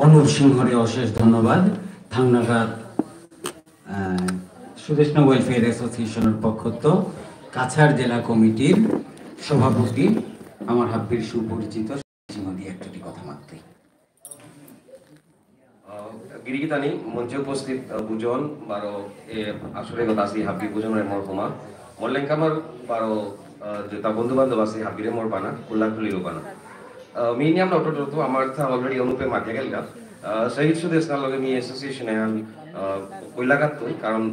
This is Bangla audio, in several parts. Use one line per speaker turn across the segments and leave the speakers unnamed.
অনুপ সিংহরে অশেষ ধন্যবাদ। থাংনাঘাট সুদেষ্ণা ওয়েলফেয়ার অ্যাসোসিয়েশনের পক্ষত কাছাড় জেলা কমিটির সভাপতি আমার হাব্বির সুপরিচিত সিংহদি একটি কথা মাত্র
গিরিগিতানি মঞ্চে উপস্থিত বুজন বারো আসলে কথা আছে হাব্বি বুজনের মোর হোমা মল্লেঙ্কামার বারো যেটা বন্ধু বান্ধব আছে হাব্বিরে মোর বানা কুল্লা খুলিরও বানা মিনিয়াম নটো তো আমার থা অলরেডি অনুপে মাকে গেলগা শহীদ সুদেশনার লগে মি অ্যাসোসিয়েশনে আমি কইলাগাত তুই কারণ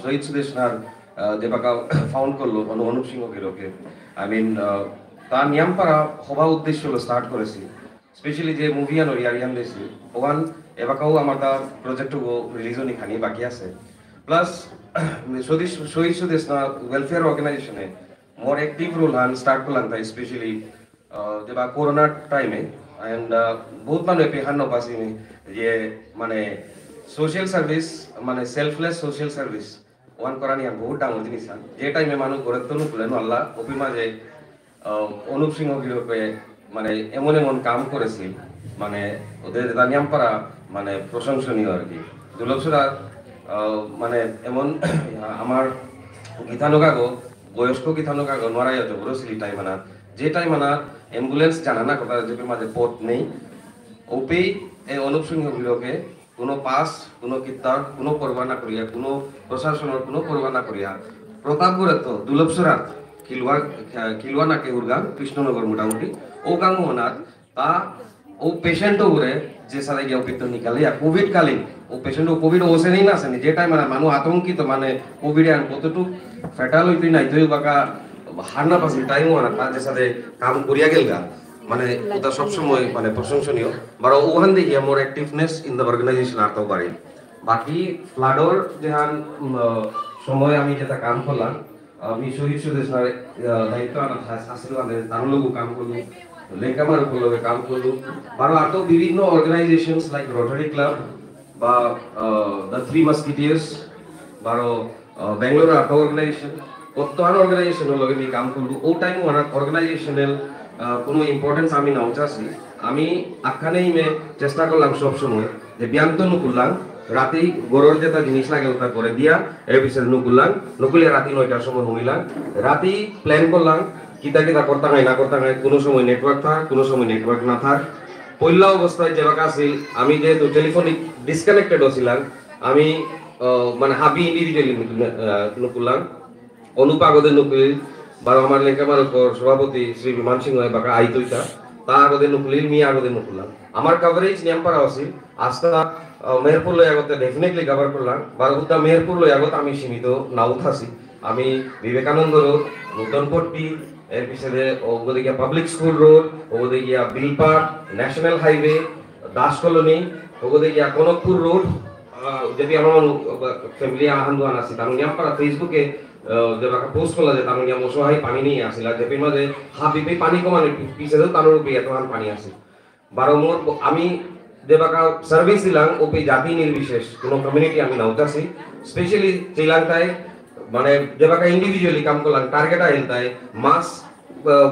শহীদ সুদেশনার যে বাকা ফাউন্ড করলো অনুপ সিংহ গিরোকে আই মিন তার নিয়মপাড়া হওয়া উদ্দেশ্য হলো স্টার্ট করেছি স্পেশালি যে মুভি আনো ইয়ারিয়ান লেছি ওয়ান এবাকাও আমার দা প্রজেক্ট রিলিজও নিখানি বাকি আছে প্লাস শহীদ সুদেশনা ওয়েলফেয়ার অর্গানাইজেশনে মোর অ্যাক্টিভ রোল হান স্টার্ট করলাম তাই স্পেশালি যেবা করোনার টাইমে এন্ড বহুত মানুষ পেহান নপাসি যে মানে সোশ্যাল সার্ভিস মানে সেলফলেস সোশ্যাল সার্ভিস ওয়ান করা নিয়ে বহুত ডাঙর জিনিস যে টাইমে মানুষ গড়ে তো নুকুলেন আল্লাহ অপিমা যে অনুপ সিংহ গিরোপে মানে এমন এমন কাম করেছি মানে ওদের দানিয়ামপাড়া মানে প্রশংসনীয় আর কি দুলভসুরা মানে এমন আমার গীতানুগাগো বয়স্ক গীতানুগাগো নড়াই হতো বড় সিলি টাইম আনা যে টাইম আনা অ্যাম্বুলেন্স জানা না কথা যে মাঝে পথ নেই ওপেই এই অনুপ সিংহ গিরোকে কোনো পাস কোনো কিতাব কোনো পরোয়া না করিয়া কোনো প্রশাসনের কোনো পরোয়া না করিয়া প্রতাপগড়ে তো দুলভসুরা কিলুয়া না কেউরগা কৃষ্ণনগর মোটামুটি ও গাং মোহনাথ তা ও পেশেন্ট উপরে যে সাথে গিয়ে অপিত্ত নিকালে কোভিড কালীন ও পেশেন্ট কোভিড ওসে নেই না আসেনি যে টাইম মানে মানুষ আতঙ্কিত মানে কোভিড আন কতটুক ফেটাল হইতুই নাই তুই বাকা হার না পাসি টাইম না তার যে সাথে কাম করিয়া গেলগা মানে ওটা সবসময় মানে প্রশংসনীয় বারো ওখান থেকে মোর অ্যাক্টিভনেস ইন দ্য অর্গানাইজেশন আরতাও বাড়ি বাকি ফ্লাডর যেহান সময় আমি যেটা কাম করলাম আমি শহীদ সুদেশনার দায়িত্ব আসলে তার লোক কাম করলো লেখামার উপর কাম করলো বারো আরো বিভিন্ন অর্গানাইজেশনস লাইক রোটারি ক্লাব বা দ্য থ্রি মাস্কিটিয়ার্স বারো বেঙ্গলোর আর্ট অর্গানাইজেশন প্রত্যেক অর্গানাইজেশনের লগে আমি কাম করলো ও টাইম অর্গানাইজেশনাল কোনো ইম্পর্টেন্স আমি নাও চাচ্ছি আমি আখানেই চেষ্টা করলাম সব সময় যে ব্যায়াম তো করলাম রাতেই গরুর যেটা জিনিস লাগে ওটা করে দিয়া এর পিছনে নুকুলিয়া রাতে 9টার সময় ঘুমিলাম রাতেই প্ল্যান করলাম কিতা কিতা করতে হয় না করতে হয় কোনো সময় নেটওয়ার্ক থাক কোনো সময় নেটওয়ার্ক না থাক পয়লা অবস্থায় যে বাকা আছিল আমি যেহেতু টেলিফোনিক ডিসকানেক্টেড হছিলাম আমি মানে হাবি ইন্ডিভিজুয়ালি নুকুলাম অনুপাগদে নুকুলিল বারো আমার লেখামার উপর সভাপতি শ্রী বিমান সিংহ বাকা আইতইতা তা আগদে নুকুলিল মি আগদে নুকুলাম আমার কভারেজ নিয়মপাড়া আছিল আস্থা মেহেরপুর লই আগতে ডেফিনেটলি কভার করলাম বারোটা মেহেরপুর লই আগত আমি সীমিত নাও থাকি আমি বিবেকানন্দ রোড নূতনপট্টি এর পিছনে ওগুলো গিয়া পাবলিক স্কুল রোড ওগুলো গিয়া বিলপাট ন্যাশনাল হাইওয়ে দাস কলোনি ওগুলো গিয়া কনকপুর রোড যদি আমার ফ্যামিলি আহান আছে তার নিয়মপাড়া ফেসবুকে যেবাকা পোস্ট করলা যে তার নিয়ম অসহায় পানি নিয়ে আসিলা যে মাঝে হাবিবে পানি কমানে পিছনে তার উপরে এত পানি আছে বারো মোট আমি যেবাকা সার্ভিস দিলাম ওপি জাতি নির্বিশেষ কোনো কমিউনিটি আমি নাওতাছি স্পেশালি শ্রীলঙ্কায় মানে যেবাকা ইন্ডিভিজুয়ালি কাম করলাম টার্গেট আইলতায় মাস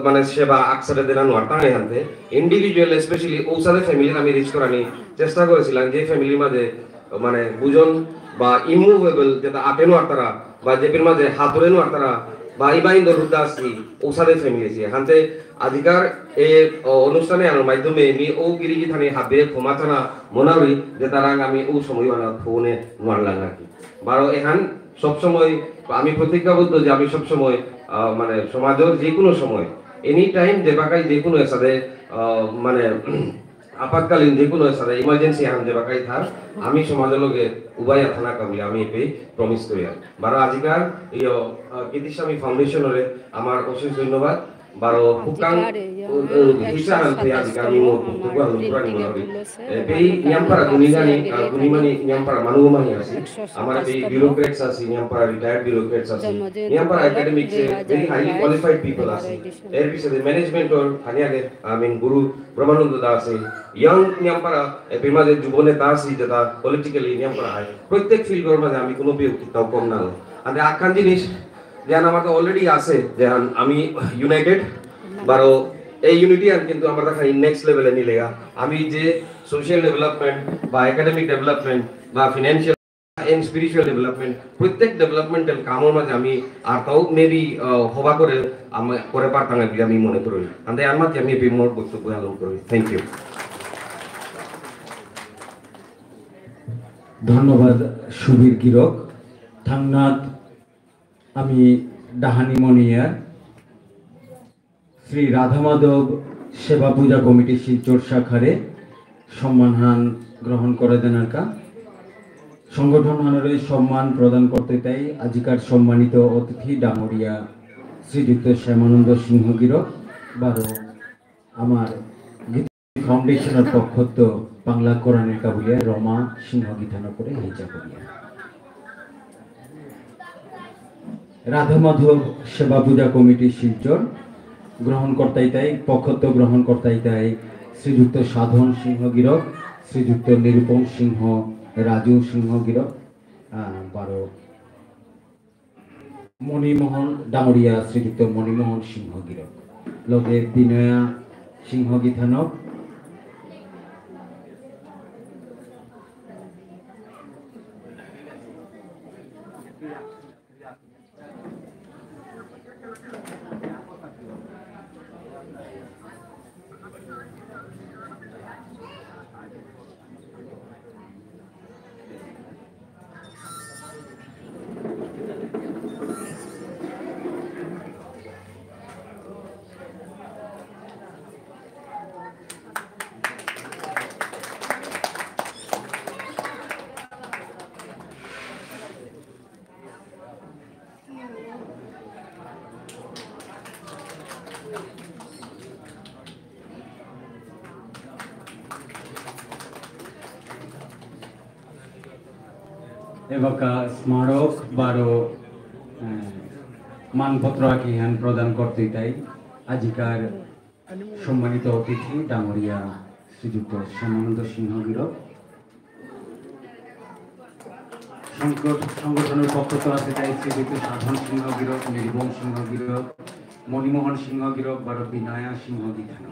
মানে সেবা আকসারে দেনা নোয়ারতা এখানতে ইন্ডিভিজুয়াল স্পেশালি ঔষধের ফ্যামিলির আমি রিচ করানি চেষ্টা করেছিলাম যে ফ্যামিলির মাঝে মানে বুজন বা ইমুভেবল যেটা আটে নোয়ারতারা বা যেপির মাঝে হাতরে নোয়ারতারা বা ইবাইন্দ রুদ্দাসি ঔষধের ফ্যামিলি আছে এখানতে আধিকার এই অনুষ্ঠানে আনার মাধ্যমে আমি ও গিরিগি থানি হাবে ক্ষমাচানা মনারি যে তারা আমি ও সময় ফোনে নোয়ারলাম আর কি বারো এখান সবসময় আমি প্রতিজ্ঞাবদ্ধ যে আমি সবসময় মানে সমাজের যে কোনো সময় এনি টাইম যে বাকাই যে কোনো সাথে মানে আপাতকালীন যে কোনো সাথে ইমার্জেন্সি এখন যে বাকাই থাক আমি সমাজের লগে উভয় থানা কামি আমি এপে প্রমিস করি বারো আজিকার এই কীর্তিস্বামী ফাউন্ডেশনের আমার অশেষ ধন্যবাদ বারো হুকাং হিসাব আজিকার আমি তুকুয়া হুকুরানি মনাবি এই নিয়মপাড়া গুনিমানি নিয়মপাড়া মানুমানি আছে আমার এই বিউরোক্রেটস আছে নিয়মপাড়া রিটায়ার্ড বিউরোক্রেটস আছে নিয়মপাড়া academics very highly qualified people আছে এর পিছনে ম্যানেজমেন্ট ওর হানিয়াগে আমিন গুরু ব্রহ্মানন্দ দাস আছে ইয়ং নিয়মপাড়া এপিমাজে যুবনেতা আছে যেটা পলিটিক্যালি নিয়মপাড়া হয় প্রত্যেক ফিল্ডের মাঝে আমি কোনো বিউক্তিটাও কম না আর আখান জিনিস যেন আমার তো অলরেডি আছে যেন আমি ইউনাইটেড বারো এই ইউনিটি আর কিন্তু আমরা দেখা নেক্সট লেভেলে নিলেগা আমি যে সোশ্যাল ডেভেলপমেন্ট বা একাডেমিক ডেভেলপমেন্ট বা ফিনান্সিয়াল এন্ড স্পিরিচুয়াল ডেভেলপমেন্ট প্রত্যেক ডেভেলপমেন্টাল কামের মাঝে আমি আর তাও মেবি হবা করে আমি করে পারতাম আমি মনে করি আমি আর মাঝে আমি মোর বক্তব্য আলোচনা করি থ্যাংক ইউ
ধন্যবাদ সুবীর গিরক থাংনাথ আমি ডাহানি মনিয়ার শ্রী রাধা মাধব সেবা পূজা কমিটি শিলচর শাখারে সম্মানহান গ্রহণ করে দেনারকা সংগঠন হানরে সম্মান প্রদান করতে তাই আজিকার সম্মানিত অতিথি ডাঙরিয়া শ্রীযুক্ত শ্যামানন্দ সিংহ গিরক বারো আমার ফাউন্ডেশনের পক্ষত বাংলা কোরআনের কাবুলিয়া রমা সিংহ গীতানো করে হেঁচা করিয়া রাধা মাধব সেবা পূজা কমিটি শিলচর গ্রহণ করতাই তাই পক্ষত গ্রহণ করতাই তাই শ্রীযুক্ত সাধন সিংহ গিরক শ্রীযুক্ত নিরুপম সিংহ রাজু সিংহ গিরক বারো মণিমোহন ডাঙরিয়া শ্রীযুক্ত মণিমোহন সিংহ গিরক লগে বিনয়া সিংহ গীতানক এবাকা স্মারক বারো মানপত্র আকিহান প্রদান করতে তাই আজিকার সম্মানিত অতিথি ডাঙরিয়া শ্রীযুক্ত শ্যামানন্দ সিংহ গিরক সংগঠনের পক্ষ তো আছে তাই শ্রীযুক্ত সাধন সিংহ গিরক নির্বম সিংহ গিরক মণিমোহন সিংহ গিরক বারো বিনয়া সিংহ গীতানো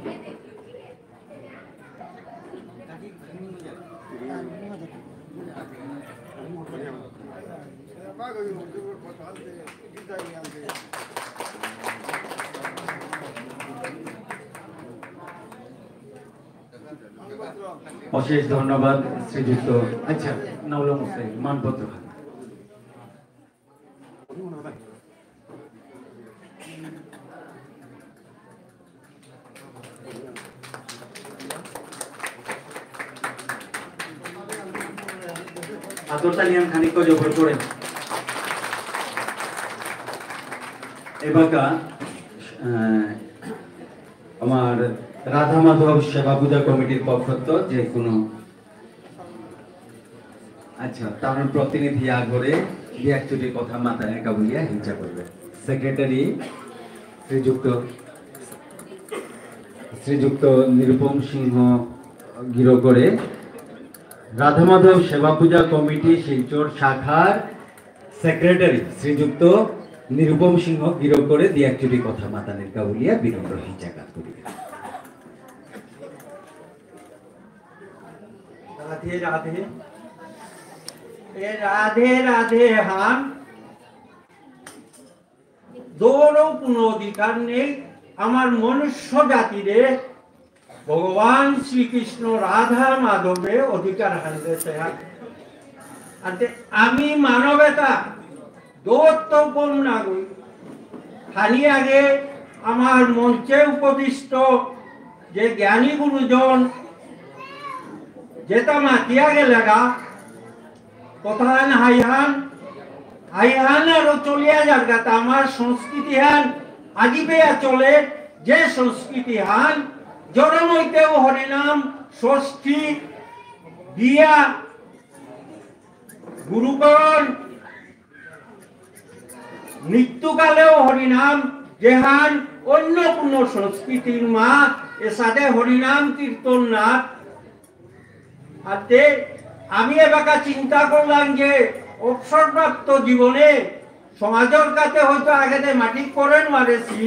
অশেষ ধন্যবাদ শ্রীযুক্ত আচ্ছা নাউলা মুসাই মানপত্র আতরতালিয়ান খানিক জবর করে এবাকা আমার রাধা মাধব সেবা পূজা কমিটির পক্ষত যে কোনো আচ্ছা তার প্রতিনিধি আগরে দু একটি কথা মাথায় একা বলিয়া হিংসা করবে সেক্রেটারি শ্রীযুক্ত নিরুপম সিংহ গিরগড়ে রাধা মাধব সেবা পূজা কমিটি শিলচর শাখার সেক্রেটারি শ্রীযুক্ত নিরুপম সিংহ গিরগড়ে দু একটি কথা মাথায় একা বলিয়া বিনম্র হিংসা করিবে
राधे राधे राधे राधे हाँ दोनों पुनोधिकार ने আমার মনুষ্য জাতিরে ভগবান শ্রীকৃষ্ণ রাধা মাধবে অধিকার হানতে আনতে আমি মানবতা দৌত্যপূর্ণ নাগরিক খালি আগে আমার মঞ্চে উপবিষ্ট যে জ্ঞানী গুরুজন যেটা মাতিয়া গেলেগা কথান হাইহান আরো চলিয়া যাগা তা আমার সংস্কৃতি হান আজিবে চলে যে সংস্কৃতি হান জনম হইতেও হরিনাম ষষ্ঠী বিয়া গুরুকরণ মৃত্যুকালেও হরিনাম যেহান অন্য কোনো সংস্কৃতির মা এ সাথে হরিনাম কীর্তন নাথ আমি এবাকা চিন্তা করলাম যে অবসরপ্রাপ্ত জীবনে সমাজের কাছে হয়তো আগে মাটি করেন মারেছি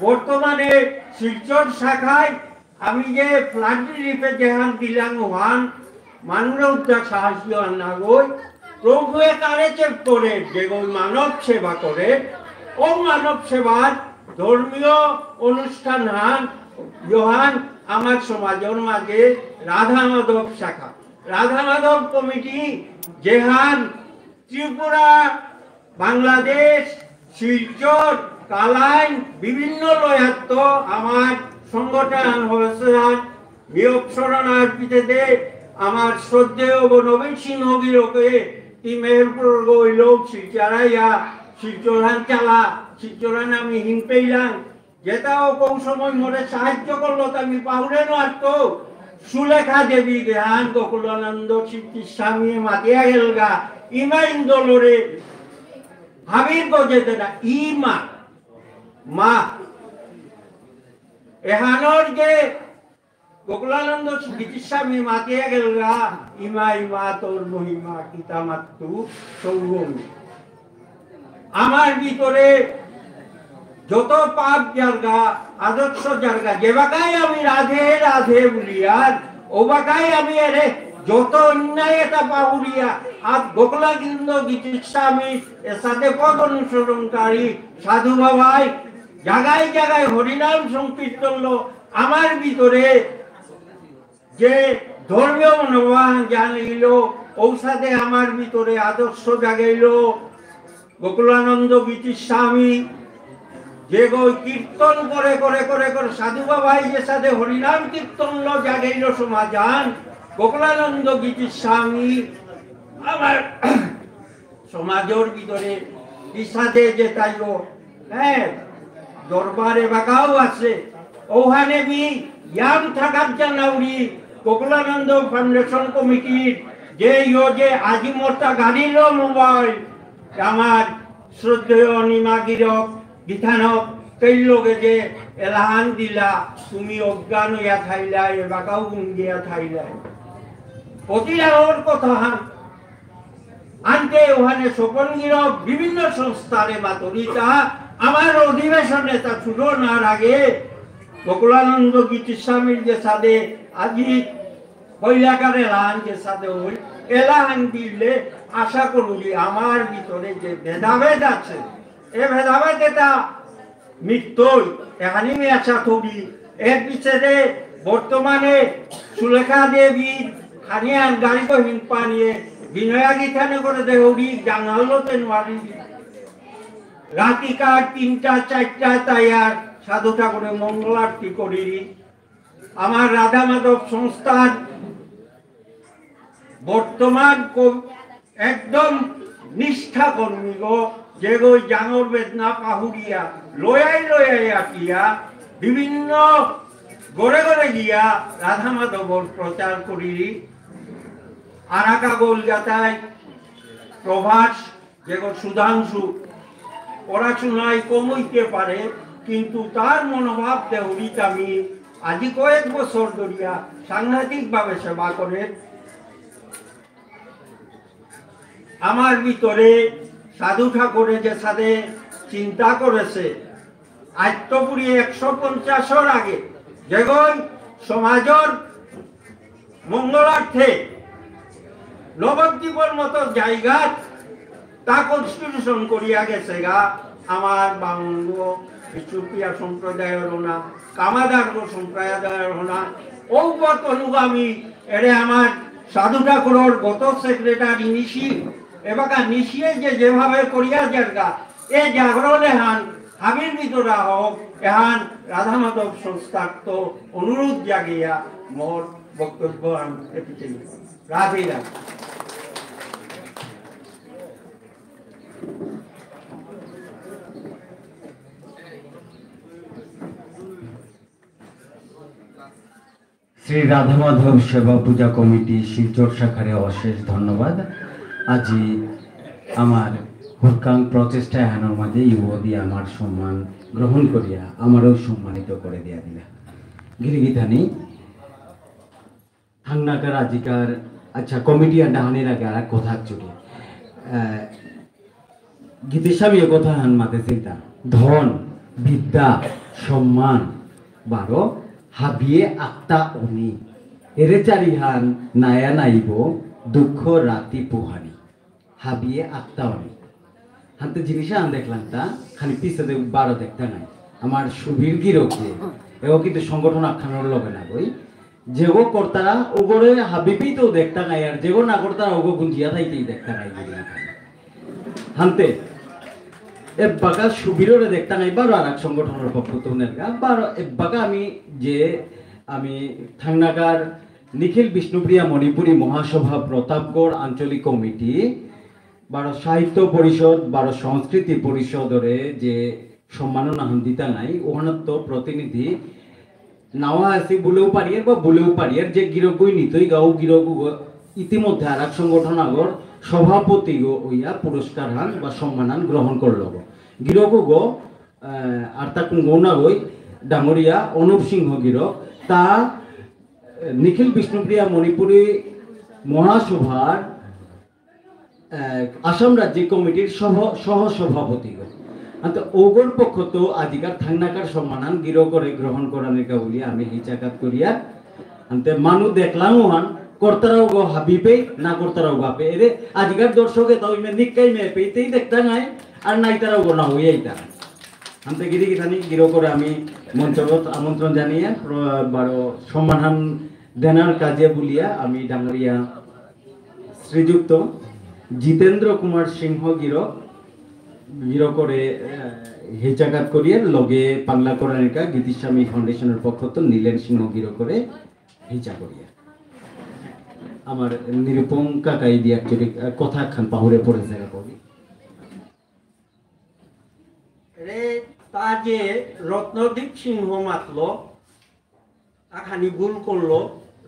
বর্তমানে শিলচর শাখায় আমি যে ফ্লাড রিলিফে যেহান দিলাম ওহান মানুষ উদ্ধার সাহায্য আনা গই প্রভুয়ে তারে চেক করে যে গই মানব সেবা করে ও মানব সেবার ধর্মীয় অনুষ্ঠান হান যোহান আমার সমাজের মাঝে রাধা মাধব শাখা রাধা মাধব কমিটি যেহান ত্রিপুরা বাংলাদেশ শিলচর কালাইন বিভিন্ন লয়াত্ত আমার সংগঠন হয়েছে নিয়োগ শরণার্থীতে দে আমার শ্রদ্ধেয় নবীন সিংহগিরকে ই মেহেরপুর গইল শিলচরাইয়া শিলচরান চালা শিলচরান আমি হিন পেইলাম যেটাও কোন সময় মনে সাহায্য করলো আমি পাহুরে নারত সুলেখা দেবী দেহান গোকুলানন্দ সিদ্ধি স্বামী মাতিয়া গেলগা ইমা ইন্দোলরে হাবির গজেতে না ইমা মা এহানোর যে গোকুলানন্দ স্বামী মাতিয়া গেলগা ইমা ইমা তোর মহিমা কিতা মাতু সৌগম আমার ভিতরে যত পাপ জায়গা আদর্শ জায়গা যে বাকাই আমি রাধে রাধে বলিয়ার ও বাকাই আমি এরে যত অন্যায় এটা পাহুরিয়া আর গোকুলানন্দ স্বামী এর সাথে পদ অনুসরণকারী সাধু বাবাই জায়গায় জায়গায় হরিনাম সংকীর্তন আমার ভিতরে যে ধর্মীয় মনোভাব জানাইল ঔষধে আমার ভিতরে আদর্শ জাগাইল গোকুলানন্দ স্বামী যে গই কীর্তন করে করে করে করে সাধু বাবাই যে সাথে হরিনাম কীর্তন জাগাইল সমাজান গোকুলানন্দ স্বামী আমার সমাজের ভিতরে সাথে যে তাইল হ্যাঁ দরবারে বাঁকাও আছে ওখানে বি ইয়াম থাকার জানাউরি গোকুলানন্দ ফাউন্ডেশন কমিটির যে যে আজি মোটা গাড়ির মোবাইল আমার শ্রদ্ধেয় নিমাগিরক বিধানক সেই লোকে যে এলাহান দিলা তুমি অজ্ঞান হইয়া থাইলা এ বাঁকাও গুঙ্গিয়া থাইলা প্রতিলাভর কথা আনতে ওখানে স্বপনগিরক বিভিন্ন সংস্থারে মাতরিতা আমার অধিবেশনে তা শুরু না আগে গোকুলানন্দ স্বামীর যে সাথে আজি কৈলাকার এলাহান যে সাথে হই এলাহান দিলে আশা করি আমার ভিতরে যে ভেদাভেদ আছে এ ভেদাভেদ এটা মৃত্যুই এখানে আমি আশা করি এর পিছনে বর্তমানে সুলেখা দেবী খানিয়ান গাড়ি কহিন পানিয়ে বিনয়া গীতানে করে দেহরি জানালোতে নোয়ারি রাতিকার 3টা 4টা তাইয়ার সাধু ঠাকুরের মঙ্গল আরতি করি আমার রাধা মাধব সংস্থার বর্তমান একদম নিষ্ঠা কর্মী গো যে গই জাঙর বেদনা পাহুরিয়া লয়াই লয়াই আটিয়া বিভিন্ন গড়ে গড়ে গিয়া রাধা মাধবর প্রচার করি আরাকা গোলগাতায় প্রভাস যে সুধাংশু পড়াশোনায় কমইতে পারে কিন্তু তার মনোভাব দেহরিত আমি আজি কয়েক বছর ধরিয়া সাংঘাতিকভাবে সেবা করে আমার ভিতরে সাধু ঠাকুরে যে সাথে চিন্তা করেছে আত্মপুরী 150-এর আগে যেগন সমাজের মঙ্গলার্থে নবদ্বীপের মতো জায়গা তা কনস্টিটিউশন করিয়া গেছে গা আমার বাংল চুপিয়া সম্প্রদায়ের না কামাদার সম্প্রদায়ের না ঔগত অনুগামী এরে আমার সাধু ঠাকুরের গত সেক্রেটারি নিশি এবার নিশিয়ে যে যেভাবে করিয়া জায়গা এ জাগরণ এহান হাবির ভিতরা হোক এহান রাধা মাধব সংস্থার তো অনুরোধ জাগিয়া মোর বক্তব্য রাধে রাধে।
শ্রী রাধা মাধব সেবা পূজা কমিটি শিলচর শাখারে অশেষ ধন্যবাদ। আজি আমার হুরকাং প্রচেষ্টা এহানোর মাঝে ইউদি আমার সম্মান গ্রহণ করিয়া আমারও সম্মানিত করে দিয়া দিলা গিরিগিতানি থাংনাকার আজিকার আচ্ছা কমিটি আর ডাহানির আগে আর কথা চুরি গীতিস্বামী কথা হান মাতে চিন্তা ধন বিদ্যা সম্মান বারো হাবিয়ে আত্মা অনি এরে চারিহান নায়া নাইব দুঃখ রাতি পোহানি হাবিয়ে আত্মা অনি হাতে জিনিসে আন দেখলাম তা খালি পিছে বারো দেখতে নাই আমার সুবীর গিরকে এও কিন্তু সংগঠন আখ্যানোর লবে না বই যেগো কর্তারা ওগরে হাবিবি তো দেখতে নাই আর যেগো না কর্তারা ওগো গুঞ্জিয়া থাইতেই দেখতে নাই হানতে এ বাকা সুবীররে দেখতে নাই বারো আর এক সংগঠনের পক্ষ তো নেলগা বারো এ বাকা আমি থাংনাগার নিখিল বিষ্ণুপ্রিয়া মণিপুরী মহাসভা প্রতাপগড় আঞ্চলিক কমিটি বারো সাহিত্য পরিষদ বারো সংস্কৃতি পরিষদরে যে সম্মাননা দিতা নাই ওখানে তো প্রতিনিধি নাওয়া আছে বলেও পারিয়ার বা বলেও পারিয়ার যে গিরগই নিতই গাও গিরগ ইতিমধ্যে আর এক সংগঠন আগর সভাপতি গো ওইয়া পুরস্কার হান বা সম্মানান গ্রহণ করল গিরগ গো আর তা গৌনা গই ডাঙরিয়া অনুপ সিংহ গিরক তা নিখিল বিষ্ণুপ্রিয়া মণিপুরী মহাসভার আসাম রাজ্য কমিটির সহ সভাপতি ওগর পক্ষ তো আজিকার থাংনাকার সম্মানান গিরো করে গ্রহণ করানিকা বলি আমি হিচাকাত করিয়া আনতে মানু দেখলাম ওহান কর্তারাও গো হাবিপে না কর্তারাও গাপে এরে আজিকার দর্শকে তাও ইমে নিকাই মে পেতেই দেখতা নাই আর নাই তারাও গো না হইয়াইতা আনতে গিরি গিথানি গিরো করে আমি মঞ্চগত আমন্ত্রণ জানিয়ে বারো সম্মানহান দেনার কাজে বলিয়া আমি ডাঙরিয়া শ্রীযুক্ত জিতেন্দ্র কুমার সিংহ গিরো করে হেচাকাত করিয়ে লগে পাংলা করানিকা গীতিস্বামী ফাউন্ডেশনের পক্ষ তো নীলেন সিংহ গিরো করে হেচা করিয়া আমার নিরূপম কাকাই দিয়ে অ্যাকচুয়ালি কথা খান পাহুরে পড়ে জায়গা কবি
রে তা যে রত্নদীপ সিংহ মাতলো তাখানি ভুল করলো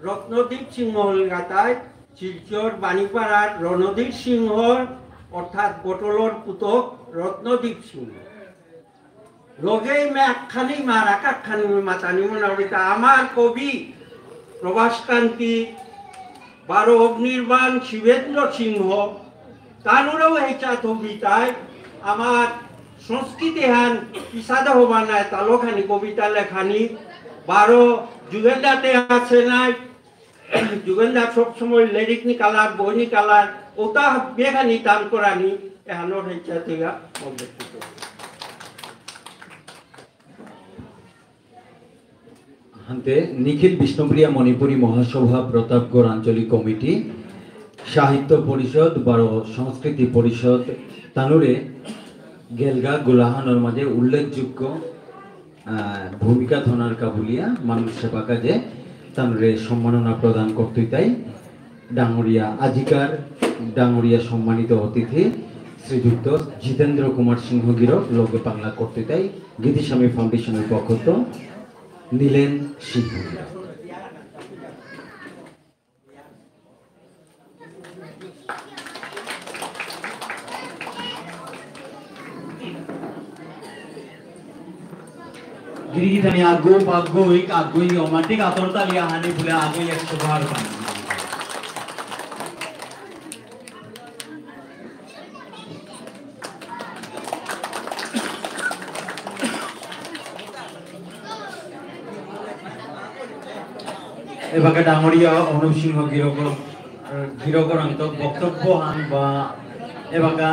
রত্নদীপ সিংহ গাতায় শিলচর বাণীপাড়ার রণদীপ সিংহর অর্থাৎ বটলর পুতক রত্নদীপ সিংহ লগেই মে একখানি মার একখানি মাতানি মনাবৃতা আমার কবি প্রভাসকান্তি বারো অগ্নির্বাণ শিবেন্দ্র সিংহ তানুরেও হেঁচা কবিতায় আমার সংস্কৃতি হান পিসাদা হবা নাই তালোখানি কবিতা লেখানি বারো যুগেন্দাতে আছে নাই যুগেন্দা সবসময় লিরিক নিকালার বই নিকালার ওটা বেখানি টান করানি এহানোর হেঁচা থেকে অবস্থিত
হান্তে নিখিল বিষ্ণুপ্রিয়া মণিপুরী মহাসভা প্রতাপগড় আঞ্চলিক কমিটি সাহিত্য পরিষদ বারো সংস্কৃতি পরিষদ তানুরে গেলগা গোলাহানোর মাঝে উল্লেখযোগ্য ভূমিকা ধনার কাবুলিয়া মানুষ সেবা কাজে তানুরে সম্মাননা প্রদান করতে তাই ডাঙরিয়া আজিকার ডাঙরিয়া সম্মানিত অতিথি শ্রীযুক্ত জিতেন্দ্র কুমার সিংহ গিরক লগে বাংলা করতে তাই গীতিস্বামী ফাউন্ডেশনের পক্ষ তো নীলেন সিংহ গিরক गिरिगितनी आगो बागो एक आगो ही ओमाटिक आतोरता लिया हानि बुले आगो एक सुधार पानी এবারে ডাঙরিয়া অনুপ সিংহ গিরগর অন্ত বক্তব্য হান বা এবারে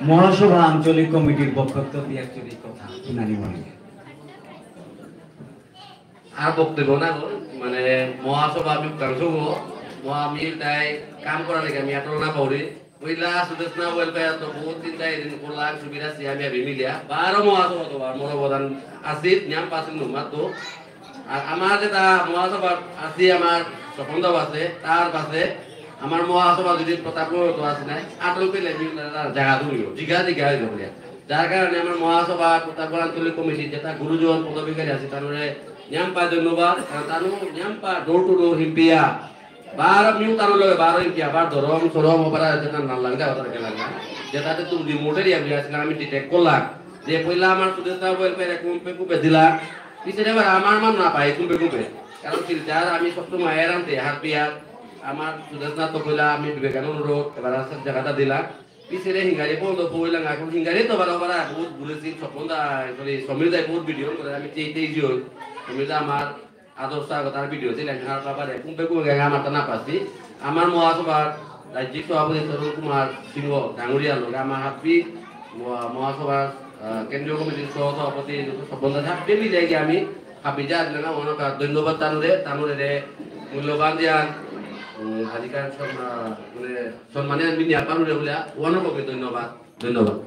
মহাসভা আঞ্চলিক কমিটির বক্তব্য দিয়ে অ্যাকচুয়ালি কথা শুনানি মনে
আর বক্তব্য না মানে মহাসভা আমি কাংশ আমি তাই কাম করার লেগে আমি এত না পাওরি পয়লা সুদেশনা ওয়েলফেয়ার তো বহুত দিন তাই দিন কোলাক সুবিধা সিয়ামি আমি মিলিয়া 12 মহাসভা তো মোর অবদান আসিত নিয়ম পাসিন নুমা তো আর আমার যেটা মহাসভা আসি আমার স্বপন আছে তার পাশে আমার মহাসভা যদি প্রতাপগড় তো আছে নাই আটল পেলে জায়গা ধরিও জিগা হয়ে যাবে যার কারণে আমার মহাসভা প্রতাপগড় আঞ্চলিক কমিটি যেটা গুরুজন পদাধিকারী আছে তারপরে nyampa ধন্যবাদ তানু nyampa ডোর টু ডোর হিম্পিয়া বার মিউ তানু লগে বার হিম্পিয়া বার ধরম সরম ওপরা যেটা না লাগা ওটা কে লাগা যেটাতে তুমি রিমোটের ইয়া বিয়াছিল আমি ডিটেক্ট করলাম যে পয়লা আমার সুদেশনা ওয়েলফেয়ার কুম্পে দিলা পিছে এবার আমার মান না পাই কুম্পে কারণ যার আমি সবসময় এরামতে হারপিয়া আমার সুদেশনা তো পয়লা আমি বিবেকানন্দ রোড এবার আসল জায়গাটা দিলা পিছে রে হিঙ্গারি বন্ধ পয়লা এখন হিঙ্গারি তো বার ওপরা বহুত বলেছি স্বপনদা সরি সমীরদাই বহুত ভিডিও করে আমি তেই তুমি যে আমার আদর্শ আগতার ভিডিও ছিলেন হার ব্যাপারে কুম্পে কুম্পে আমার তা না পাচ্ছি আমার মহাসভার রাজ্যিক সভাপতি তরুণ কুমার সিংহ ডাঙরিয়া লোক আমার হাব্বি মহাসভার কেন্দ্রীয় কমিটির সহসভাপতি সব্বন্ধা হাব্বি মিলে গিয়ে আমি হাব্বি যা দিলে না অনেক ধন্যবাদ তানুরে মূল্যবান দিয়ান হাজিকার মানে সম্মানে আনবি নিয়া পানুরে বলে অনেককে ধন্যবাদ ধন্যবাদ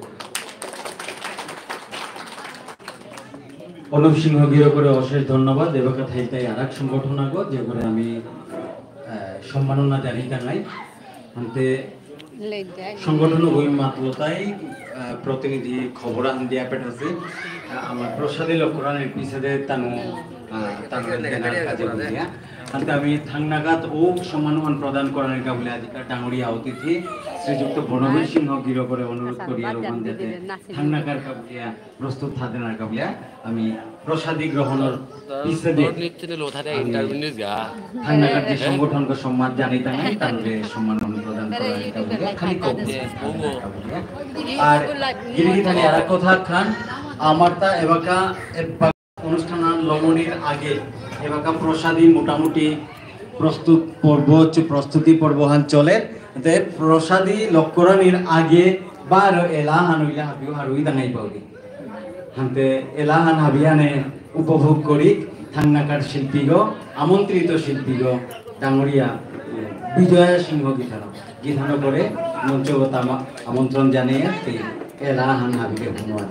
অনুপ সিংহ গিরো করে অশেষ ধন্যবাদ এবার থাইতাই আর এক সংগঠন আগো যে করে আমি সম্মাননা জানি জানাই আনতে সংগঠন ওই মাত্রতাই প্রতিনিধি খবর আন দিয়া পেটাছে আমার প্রসাদী লক্ষ্যরানের পিছনে তানু কাজে বুঝিয়া আনতে আমি থাংনাগাত ও সম্মান প্রদান করার কাবলে আজকাল ডাঙরিয়া অতিথি শ্রীযুক্ত বনবীর সিংহ গিরো করে অনুরোধ করিয়া রোপণ দিতে থাংনাগার কাবলিয়া প্রস্তুত থাকেনার কাবলিয়া আমি প্রসাদী গ্রহণের পিছনে থাংনাগার যে সংগঠনকে সম্মান জানি তাই তাদের সম্মান প্রদান করার কাবলিয়া খালি আর গিরিগিথানি আর কথা খান আমারটা এবাকা অনুষ্ঠান লমনির আগে এবাকা প্রসাদী মোটামুটি প্রস্তুতি পর্বহান চলে প্রসাদী লক্ষ্যরানির আগে বার এলাহান হইলে হাবিও হারুই দাঙাই পাওলি হাতে এলাহান হাবিয়ানে উপভোগ করি থাংনাকার শিল্পীগ আমন্ত্রিত শিল্পীগ ডাঙরিয়া বিজয়া সিংহ গীতানো করে মঞ্চগত আমন্ত্রণ জানিয়ে এলাহান হাবিকে ধন্যবাদ